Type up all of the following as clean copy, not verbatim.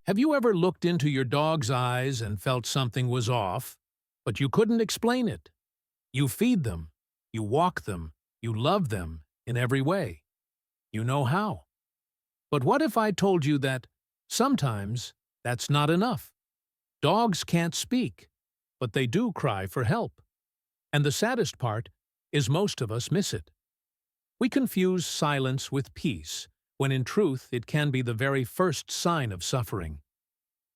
Have you ever looked into your dog's eyes and felt something was off, but you couldn't explain it? You feed them, you walk them, you love them in every way. You know how. But what if I told you that sometimes that's not enough? Dogs can't speak, but they do cry for help. And the saddest part is most of us miss it. We confuse silence with peace, when in truth it can be the very first sign of suffering.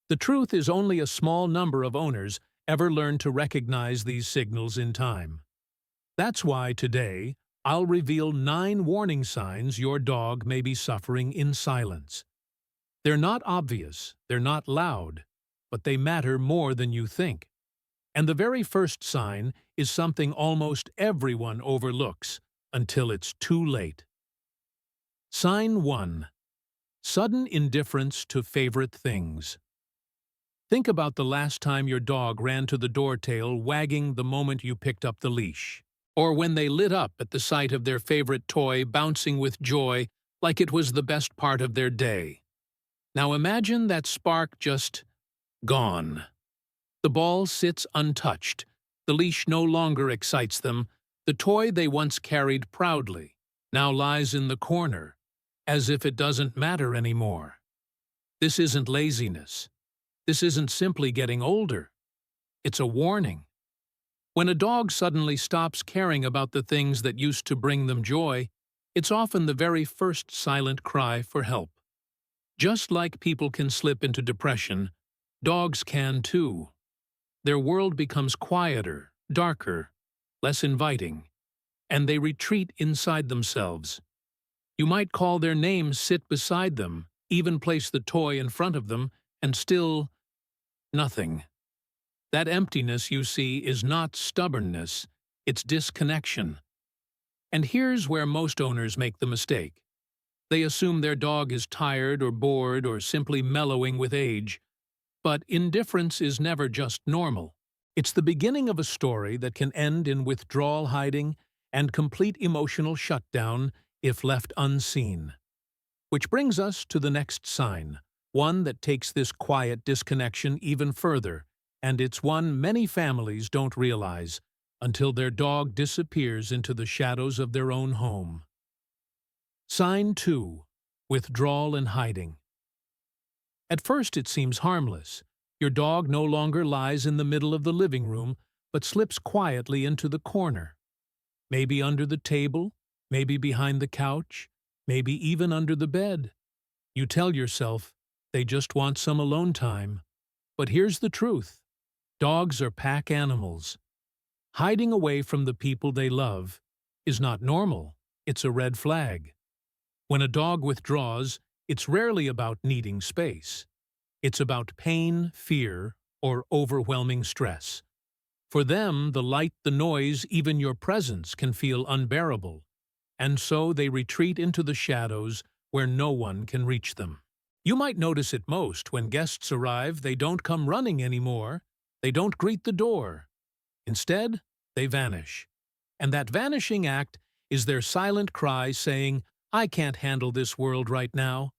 The truth is only a small number of owners ever learn to recognize these signals in time. That's why today I'll reveal 9 warning signs your dog may be suffering in silence. They're not obvious, they're not loud, but they matter more than you think. And the very first sign is something almost everyone overlooks until it's too late. Sign 1. Sudden indifference to favorite things. Think about the last time your dog ran to the door tail wagging the moment you picked up the leash, or when they lit up at the sight of their favorite toy bouncing with joy like it was the best part of their day. Now imagine that spark just gone. The ball sits untouched, the leash no longer excites them, the toy they once carried proudly now lies in the corner, as if it doesn't matter anymore. This isn't laziness. This isn't simply getting older. It's a warning. When a dog suddenly stops caring about the things that used to bring them joy, it's often the very first silent cry for help. Just like people can slip into depression, dogs can too. Their world becomes quieter, darker, less inviting, and they retreat inside themselves. You might call their name, sit beside them, even place the toy in front of them, and still nothing. That emptiness you see is not stubbornness, it's disconnection. And here's where most owners make the mistake. They assume their dog is tired or bored or simply mellowing with age. But indifference is never just normal. It's the beginning of a story that can end in withdrawal, hiding, and complete emotional shutdown if left unseen. Which brings us to the next sign, one that takes this quiet disconnection even further, and it's one many families don't realize until their dog disappears into the shadows of their own home. Sign 2. Withdrawal and hiding. At first it seems harmless. Your dog no longer lies in the middle of the living room, but slips quietly into the corner. Maybe under the table, maybe behind the couch, maybe even under the bed. You tell yourself, they just want some alone time. But here's the truth. Dogs are pack animals. Hiding away from the people they love is not normal. It's a red flag. When a dog withdraws, it's rarely about needing space. It's about pain, fear, or overwhelming stress. For them, the light, the noise, even your presence can feel unbearable, and so they retreat into the shadows where no one can reach them. You might notice it most when guests arrive. They don't come running anymore. They don't greet the door. Instead, they vanish. And that vanishing act is their silent cry saying, "I can't handle this world right now."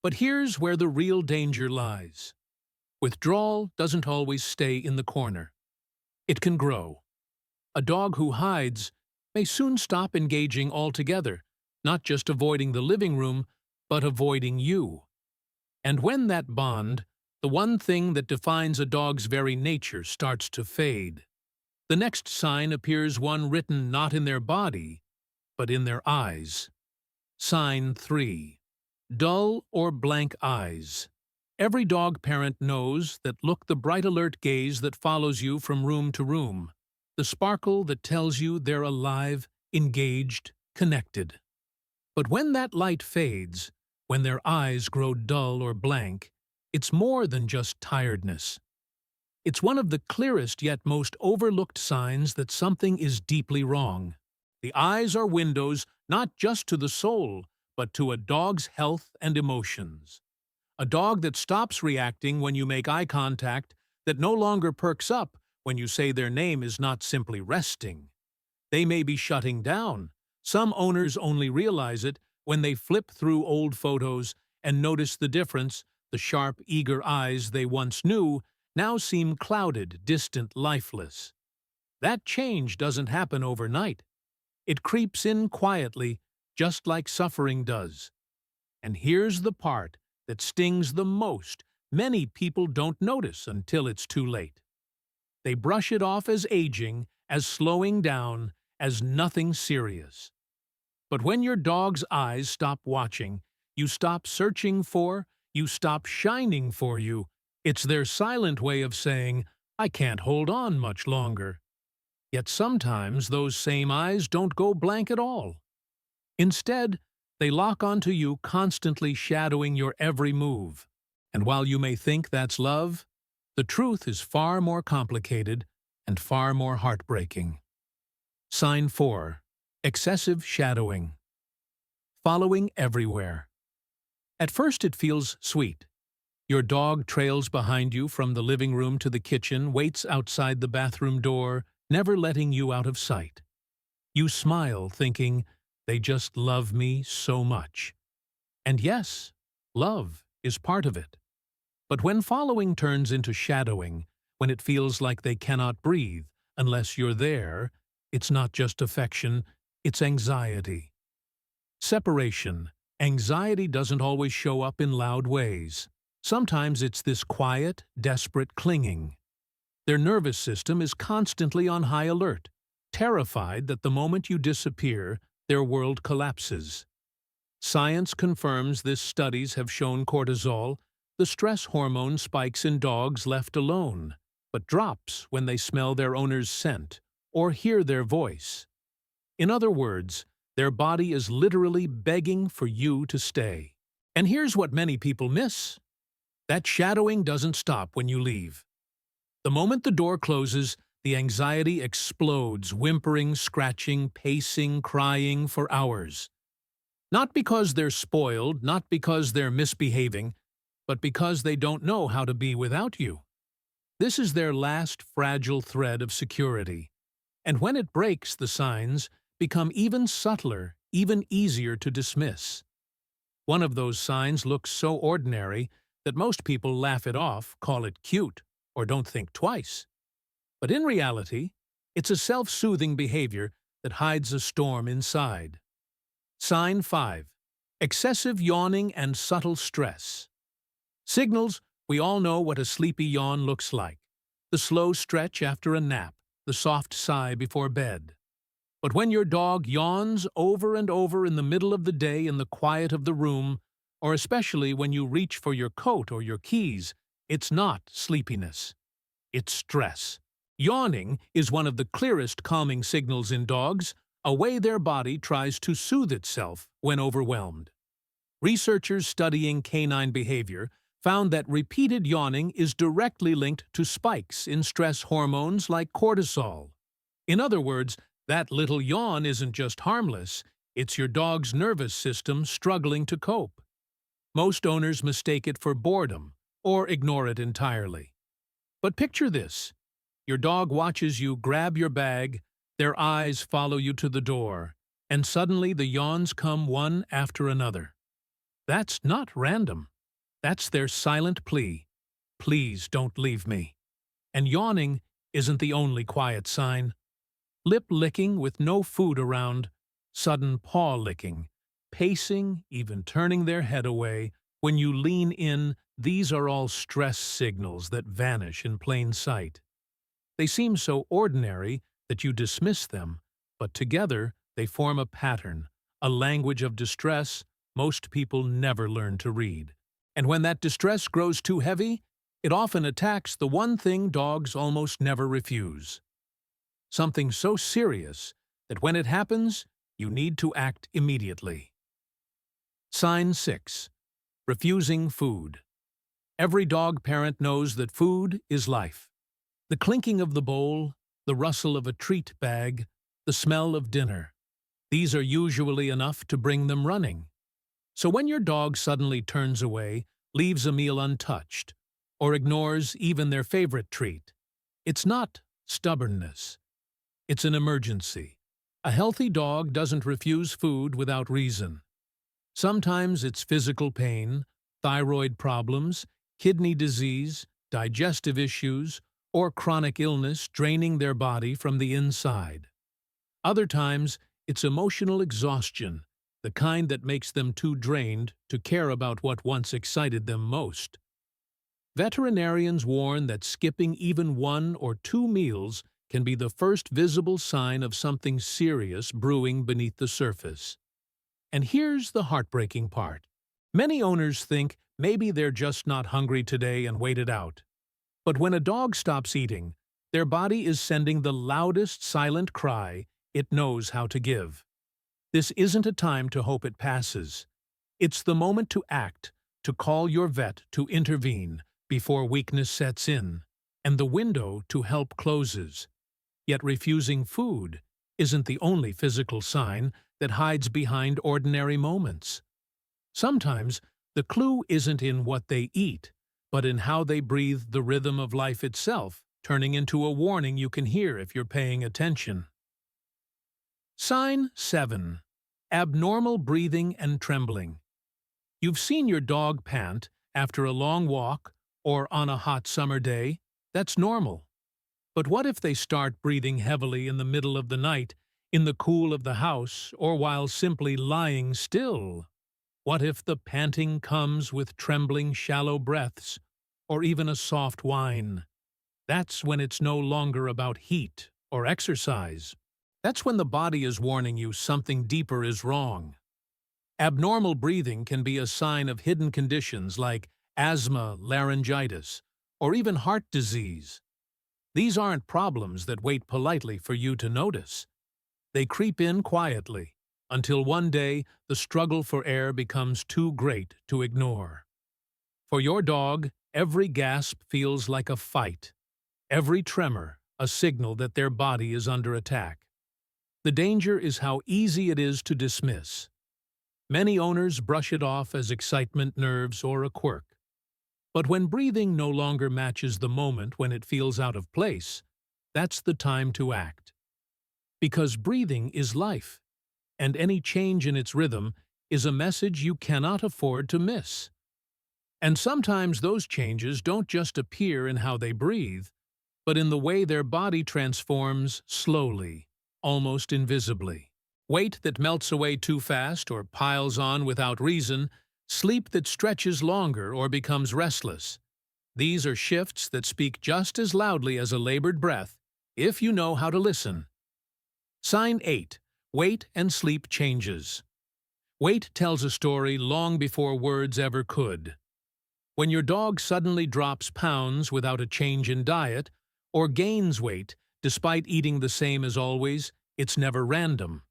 But here's where the real danger lies. Withdrawal doesn't always stay in the corner. It can grow. A dog who hides may soon stop engaging altogether, not just avoiding the living room, but avoiding you. And when that bond, the one thing that defines a dog's very nature, starts to fade, the next sign appears one written not in their body, but in their eyes. Sign 3. Dull or blank eyes. Every dog parent knows that look, the bright alert gaze that follows you from room to room, the sparkle that tells you they're alive, engaged, connected. But when that light fades, when their eyes grow dull or blank, it's more than just tiredness. It's one of the clearest yet most overlooked signs that something is deeply wrong. The eyes are windows not just to the soul, but to a dog's health and emotions. A dog that stops reacting when you make eye contact, that no longer perks up when you say their name, is not simply resting. They may be shutting down. Some owners only realize it when they flip through old photos and notice the difference, The sharp, eager eyes they once knew now seem clouded, distant, lifeless. That change doesn't happen overnight. It creeps in quietly, just like suffering does. And here's the part that stings the most. Many people don't notice until it's too late. They brush it off as aging, as slowing down, as nothing serious. But when your dog's eyes stop watching, you stop searching for, you stop shining for you, it's their silent way of saying, "I can't hold on much longer." Yet sometimes those same eyes don't go blank at all. Instead, they lock onto you, constantly shadowing your every move. And while you may think that's love, the truth is far more complicated and far more heartbreaking. Sign 4. Excessive shadowing. Following everywhere. At first it feels sweet. Your dog trails behind you from the living room to the kitchen, waits outside the bathroom door, never letting you out of sight. You smile, thinking, they just love me so much. And yes, love is part of it. But when following turns into shadowing, when it feels like they cannot breathe unless you're there, it's not just affection, it's anxiety. Separation. Anxiety doesn't always show up in loud ways. Sometimes it's this quiet, desperate clinging. Their nervous system is constantly on high alert, terrified that the moment you disappear, their world collapses. Science confirms this. Studies have shown cortisol, the stress hormone, spikes in dogs left alone, but drops when they smell their owner's scent or hear their voice. In other words, their body is literally begging for you to stay. And here's what many people miss. That shadowing doesn't stop when you leave. The moment the door closes, the anxiety explodes, whimpering, scratching, pacing, crying for hours. Not because they're spoiled, not because they're misbehaving, but because they don't know how to be without you. This is their last fragile thread of security. And when it breaks, the signs become even subtler, even easier to dismiss. One of those signs looks so ordinary that most people laugh it off, call it cute, or don't think twice. But in reality, it's a self-soothing behavior that hides a storm inside. Sign 5. Excessive yawning and subtle stress. Signals. We all know what a sleepy yawn looks like. The slow stretch after a nap, the soft sigh before bed. But when your dog yawns over and over in the middle of the day in the quiet of the room, or especially when you reach for your coat or your keys, it's not sleepiness. It's stress. Yawning is one of the clearest calming signals in dogs, a way their body tries to soothe itself when overwhelmed. Researchers studying canine behavior found that repeated yawning is directly linked to spikes in stress hormones like cortisol. In other words, that little yawn isn't just harmless, it's your dog's nervous system struggling to cope. Most owners mistake it for boredom or ignore it entirely. But picture this. Your dog watches you grab your bag, their eyes follow you to the door, and suddenly the yawns come one after another. That's not random. That's their silent plea. Please don't leave me. And yawning isn't the only quiet sign. Lip licking with no food around, sudden paw licking, pacing, even turning their head away. When you lean in, these are all stress signals that vanish in plain sight. They seem so ordinary that you dismiss them, but together they form a pattern, a language of distress most people never learn to read. And when that distress grows too heavy, it often attacks the one thing dogs almost never refuse. Something so serious that when it happens, you need to act immediately. Sign 6. Refusing food. Every dog parent knows that food is life. The clinking of the bowl, the rustle of a treat bag, the smell of dinner. These are usually enough to bring them running. So when your dog suddenly turns away, leaves a meal untouched, or ignores even their favorite treat, it's not stubbornness. It's an emergency. A healthy dog doesn't refuse food without reason. Sometimes it's physical pain, thyroid problems, kidney disease, digestive issues, or chronic illness draining their body from the inside. Other times, it's emotional exhaustion, the kind that makes them too drained to care about what once excited them most. Veterinarians warn that skipping even 1 or 2 meals can be the first visible sign of something serious brewing beneath the surface. And here's the heartbreaking part. Many owners think maybe they're just not hungry today and wait it out. But when a dog stops eating, their body is sending the loudest silent cry it knows how to give. This isn't a time to hope it passes. It's the moment to act, to call your vet to intervene before weakness sets in, and the window to help closes. Yet refusing food isn't the only physical sign that hides behind ordinary moments. Sometimes the clue isn't in what they eat, but in how they breathe the rhythm of life itself, turning into a warning you can hear if you're paying attention. Sign 7. Abnormal breathing and trembling. You've seen your dog pant after a long walk or on a hot summer day. That's normal. But what if they start breathing heavily in the middle of the night, in the cool of the house, or while simply lying still? What if the panting comes with trembling, shallow breaths, or even a soft whine? That's when it's no longer about heat or exercise. That's when the body is warning you something deeper is wrong. Abnormal breathing can be a sign of hidden conditions like asthma, laryngitis, or even heart disease. These aren't problems that wait politely for you to notice. They creep in quietly, until one day the struggle for air becomes too great to ignore. For your dog, every gasp feels like a fight, every tremor a signal that their body is under attack. The danger is how easy it is to dismiss. Many owners brush it off as excitement, nerves, or a quirk. But when breathing no longer matches the moment when it feels out of place, that's the time to act. Because breathing is life, and any change in its rhythm is a message you cannot afford to miss. And sometimes those changes don't just appear in how they breathe, but in the way their body transforms slowly, almost invisibly. Weight that melts away too fast or piles on without reason, sleep that stretches longer or becomes restless. These are shifts that speak just as loudly as a labored breath, if you know how to listen. Sign 8. Weight and sleep changes. Weight tells a story long before words ever could. When your dog suddenly drops pounds without a change in diet, or gains weight despite eating the same as always, it's never random.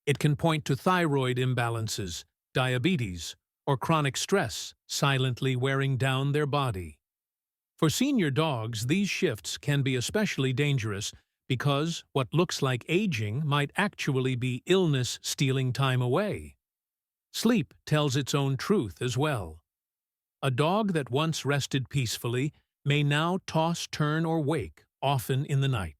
It can point to thyroid imbalances, diabetes, or chronic stress silently wearing down their body. For senior dogs, these shifts can be especially dangerous because what looks like aging might actually be illness stealing time away. Sleep tells its own truth as well. A dog that once rested peacefully may now toss, turn, or wake, often in the night.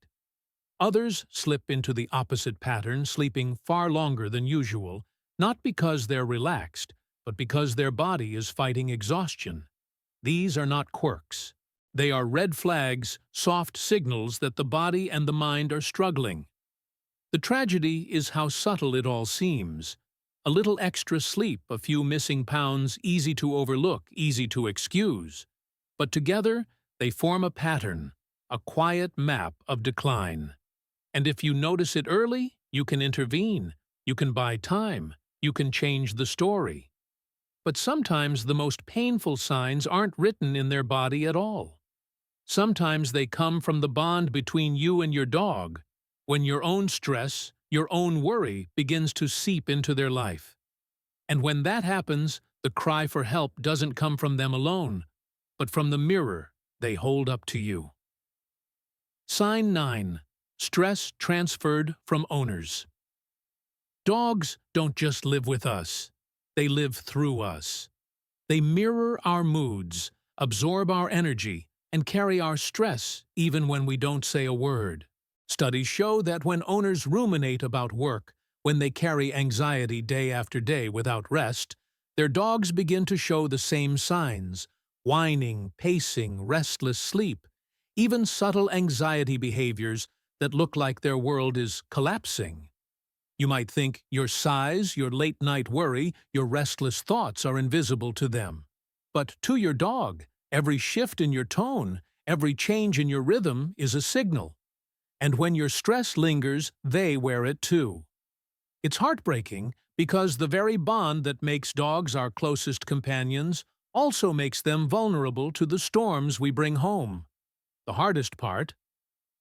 Others slip into the opposite pattern, sleeping far longer than usual, not because they're relaxed, but because their body is fighting exhaustion. These are not quirks. They are red flags, soft signals that the body and the mind are struggling. The tragedy is how subtle it all seems. A little extra sleep, a few missing pounds, easy to overlook, easy to excuse. But together, they form a pattern, a quiet map of decline. And if you notice it early, you can intervene, you can buy time, you can change the story. But sometimes the most painful signs aren't written in their body at all. Sometimes they come from the bond between you and your dog, when your own stress, your own worry begins to seep into their life. And when that happens, the cry for help doesn't come from them alone, but from the mirror they hold up to you. Sign 9. Stress transferred from owners. Dogs don't just live with us. They live through us. They mirror our moods, absorb our energy, and carry our stress even when we don't say a word. Studies show that when owners ruminate about work, when they carry anxiety day after day without rest, Their dogs begin to show the same signs: whining, pacing, restless sleep, even subtle anxiety behaviors that look like their world is collapsing. You might think your sighs, your late-night worry, your restless thoughts are invisible to them. But to your dog, every shift in your tone, every change in your rhythm is a signal. And when your stress lingers, they wear it too. It's heartbreaking because the very bond that makes dogs our closest companions also makes them vulnerable to the storms we bring home. The hardest part: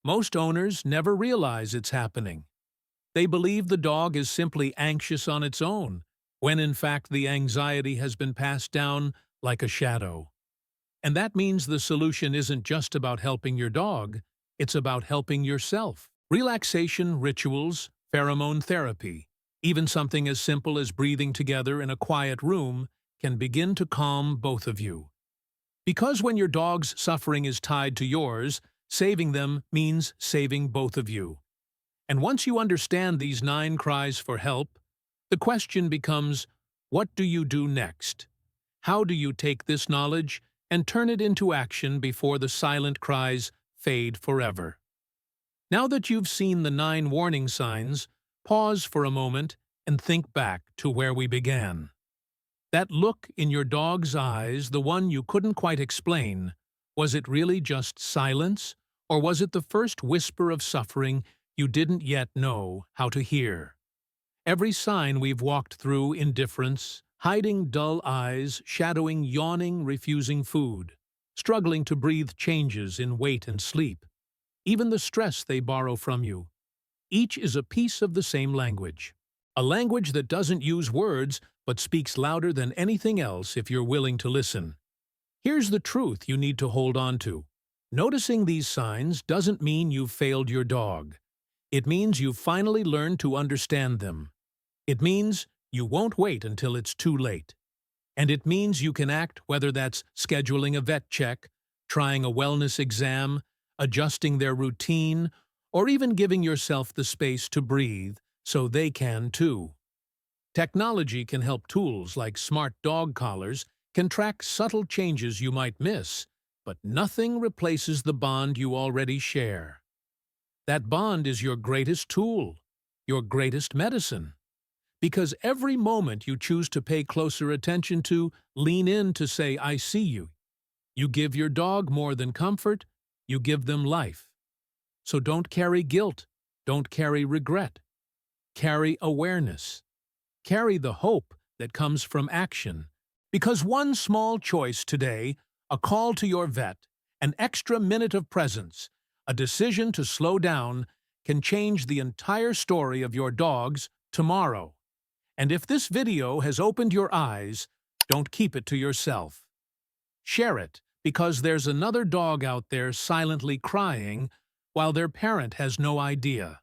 most owners never realize it's happening. They believe the dog is simply anxious on its own, when in fact the anxiety has been passed down like a shadow. And that means the solution isn't just about helping your dog, it's about helping yourself. Relaxation rituals, pheromone therapy, even something as simple as breathing together in a quiet room can begin to calm both of you. Because when your dog's suffering is tied to yours, saving them means saving both of you. And once you understand these 9 cries for help, the question becomes, what do you do next? How do you take this knowledge and turn it into action before the silent cries fade forever? Now that you've seen the 9 warning signs, pause for a moment and think back to where we began. That look in your dog's eyes, the one you couldn't quite explain, was it really just silence, or was it the first whisper of suffering you didn't yet know how to hear? Every sign we've walked through: indifference, hiding dull eyes, shadowing, yawning, refusing food, struggling to breathe, changes in weight and sleep, even the stress they borrow from you. Each is a piece of the same language. A language that doesn't use words but speaks louder than anything else if you're willing to listen. Here's the truth you need to hold on to. Noticing these signs doesn't mean you've failed your dog. It means you've finally learned to understand them. It means you won't wait until it's too late. And it means you can act, whether that's scheduling a vet check, trying a wellness exam, adjusting their routine, or even giving yourself the space to breathe so they can too. Technology can help. Tools like smart dog collars can track subtle changes you might miss, but nothing replaces the bond you already share. That bond is your greatest tool, your greatest medicine. Because every moment you choose to pay closer attention to, lean in to say, "I see you," you give your dog more than comfort, you give them life. So don't carry guilt, don't carry regret. Carry awareness. Carry the hope that comes from action. Because one small choice today, a call to your vet, an extra minute of presence, a decision to slow down, can change the entire story of your dog's tomorrow. And if this video has opened your eyes, don't keep it to yourself. Share it, because there's another dog out there silently crying while their parent has no idea.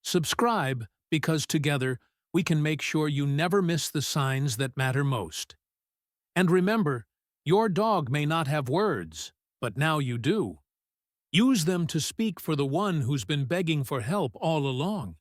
Subscribe, because together we can make sure you never miss the signs that matter most. And remember, your dog may not have words, but now you do. Use them to speak for the one who's been begging for help all along.